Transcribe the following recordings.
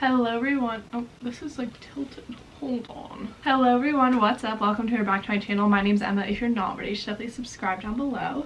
Hello everyone. Oh, this is like tilted. Hold on. Hello everyone, what's up? Welcome to or back to my channel. My name's Emma. If you're not already, you should definitely subscribe down below.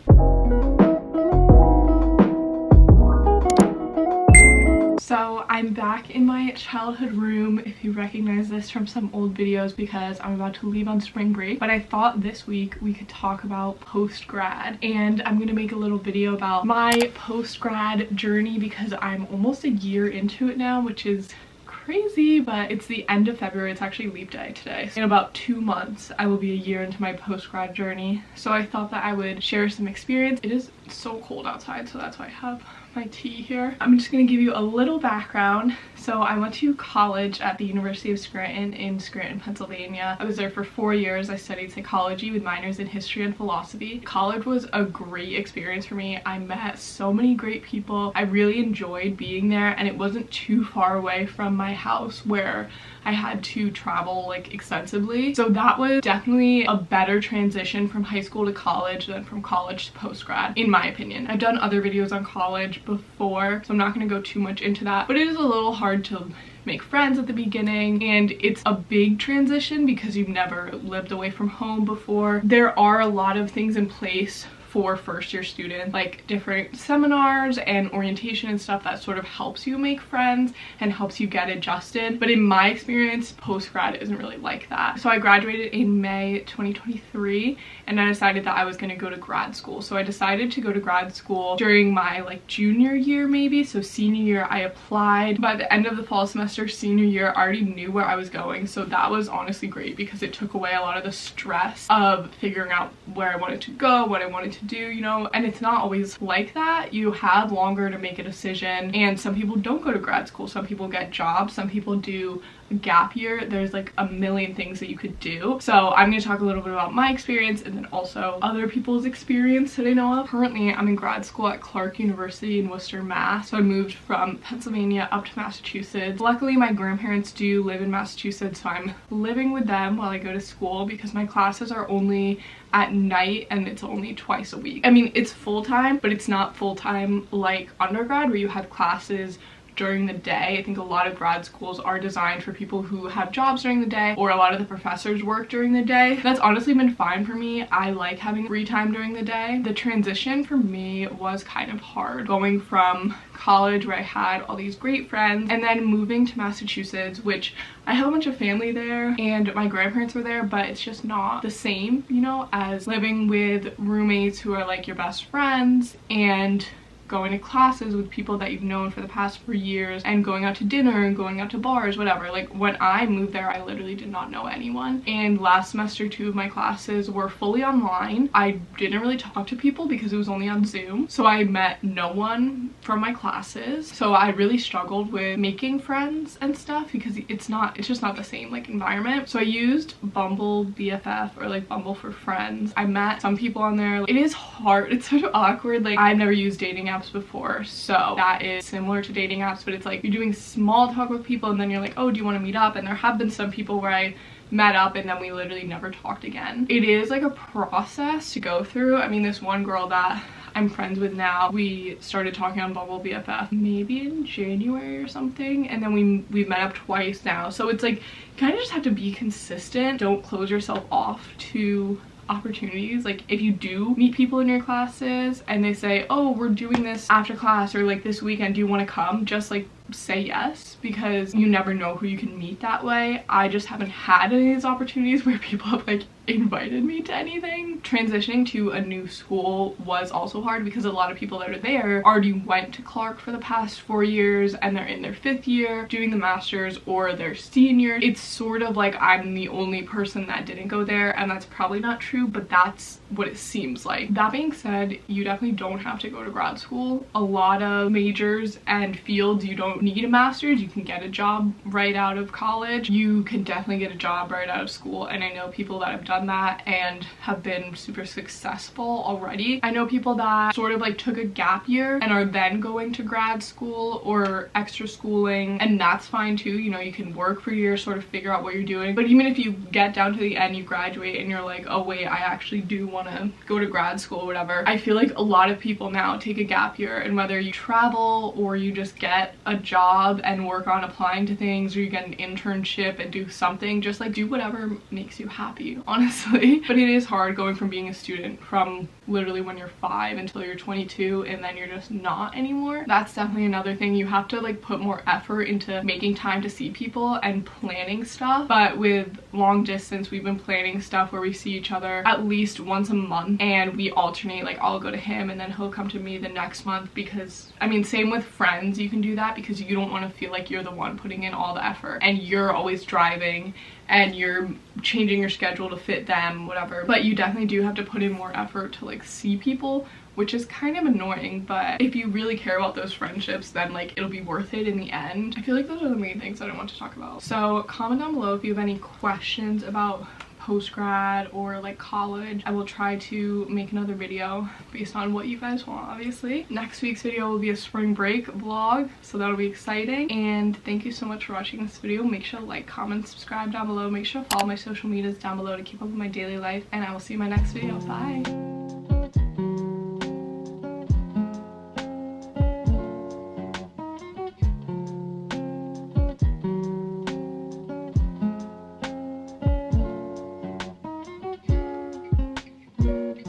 So I'm back in my childhood room, if you recognize this from some old videos, because I'm about to leave on spring break. But I thought this week we could talk about post-grad, and I'm gonna make a little video about my post-grad journey because I'm almost a year into it now, which is crazy, but it's the end of February. It's actually leap day today. So in about 2 months I will be a year into my post-grad journey, so I thought that I would share some experience. It is so cold outside, so that's why I have my tea here. I'm just going to give you a little background. So I went to college at the University of Scranton in Scranton, Pennsylvania. I was there for 4 years. I studied psychology with minors in history and philosophy. College was a great experience for me. I met so many great people. I really enjoyed being there, and it wasn't too far away from my house where I had to travel like extensively. So that was definitely a better transition from high school to college than from college to post-grad, in my opinion. I've done other videos on college before, so I'm not going to go too much into that, but it is a little hard to make friends at the beginning, and it's a big transition because you've never lived away from home before. There are a lot of things in place for first year students, like different seminars and orientation and stuff that sort of helps you make friends and helps you get adjusted. But in my experience, post-grad isn't really like that. So I graduated in May 2023, and I decided that I was going to go to grad school. So I decided to go to grad school during my like junior year maybe. So senior year I applied. By the end of the fall semester, senior year, I already knew where I was going. So that was honestly great because it took away a lot of the stress of figuring out where I wanted to go, what I wanted to do, you know. And it's not always like that. You have longer to make a decision, and some people don't go to grad school. Some people get jobs, some people do a gap year. There's like a million things that you could do. So I'm going to talk a little bit about my experience and then also other people's experience that I know of. Currently I'm in grad school at Clark University in Worcester, Mass. So I moved from Pennsylvania up to Massachusetts. Luckily my grandparents do live in Massachusetts, so I'm living with them while I go to school because my classes are only at night and it's only twice a week. I mean, it's full-time, but it's not full-time like undergrad where you have classes during the day. I think a lot of grad schools are designed for people who have jobs during the day, or a lot of the professors work during the day. That's honestly been fine for me. I like having free time during the day. The transition for me was kind of hard, going from college where I had all these great friends and then moving to Massachusetts, which I have a bunch of family there and my grandparents were there, but it's just not the same, you know, as living with roommates who are like your best friends and going to classes with people that you've known for the past 4 years and going out to dinner and going out to bars, whatever. Like when I moved there, I literally did not know anyone. And last semester, 2 of my classes were fully online. I didn't really talk to people because it was only on Zoom. So I met no one from my classes. So I really struggled with making friends and stuff because it's just not the same like environment. So I used Bumble BFF, or like Bumble for Friends. I met some people on there. It is hard. It's sort of awkward. Like I've never used dating apps before, so that is similar to dating apps, but it's like you're doing small talk with people and then you're like, oh, do you want to meet up? And there have been some people where I met up and then we literally never talked again. It is like a process to go through. I mean, this one girl that I'm friends with now, we started talking on Bumble BFF maybe in January or something, and then we've met up twice now. So it's like you kind of just have to be consistent. Don't close yourself off to opportunities. Like if you do meet people in your classes and they say, oh, we're doing this after class or like this weekend, do you want to come? Just like say yes, because you never know who you can meet that way. I just haven't had any of these opportunities where people have like invited me to anything. Transitioning to a new school was also hard because a lot of people that are there already went to Clark for the past 4 years and they're in their 5th year doing the master's or their senior. It's sort of like I'm the only person that didn't go there, and that's probably not true, but that's what it seems like. That being said, you definitely don't have to go to grad school. A lot of majors and fields you don't need a master's. You can get a job right out of college. You can definitely get a job right out of school, and I know people that have done that and have been super successful already. I know people that sort of like took a gap year and are then going to grad school or extra schooling, and that's fine too. You know, you can work for a year, sort of figure out what you're doing. But even if you get down to the end, you graduate and you're like, oh wait, I actually do want to go to grad school or whatever. I feel like a lot of people now take a gap year, and whether you travel or you just get a job and work on applying to things, or you get an internship and do something. Just like do whatever makes you happy, honestly. But it is hard going from being a student from literally when you're 5 until you're 22 and then you're just not anymore. That's definitely another thing. You have to like put more effort into making time to see people and planning stuff. But with long distance, we've been planning stuff where we see each other at least once a month and we alternate. Like I'll go to him and then he'll come to me the next month, because I mean, same with friends, you can do that because you don't want to feel like you're the one putting in all the effort and you're always driving and you're changing your schedule to fit them, whatever. But you definitely do have to put in more effort to like see people, which is kind of annoying. But if you really care about those friendships, then like it'll be worth it in the end. I feel like those are the main things that I want to talk about. So comment down below if you have any questions about post-grad or like college. I will try to make another video based on what you guys want, obviously. Next week's video will be a spring break vlog, so that'll be exciting. And thank you so much for watching this video. Make sure to like, comment, subscribe down below. Make sure to follow my social medias down below to keep up with my daily life, and I will see you in my next video. Bye.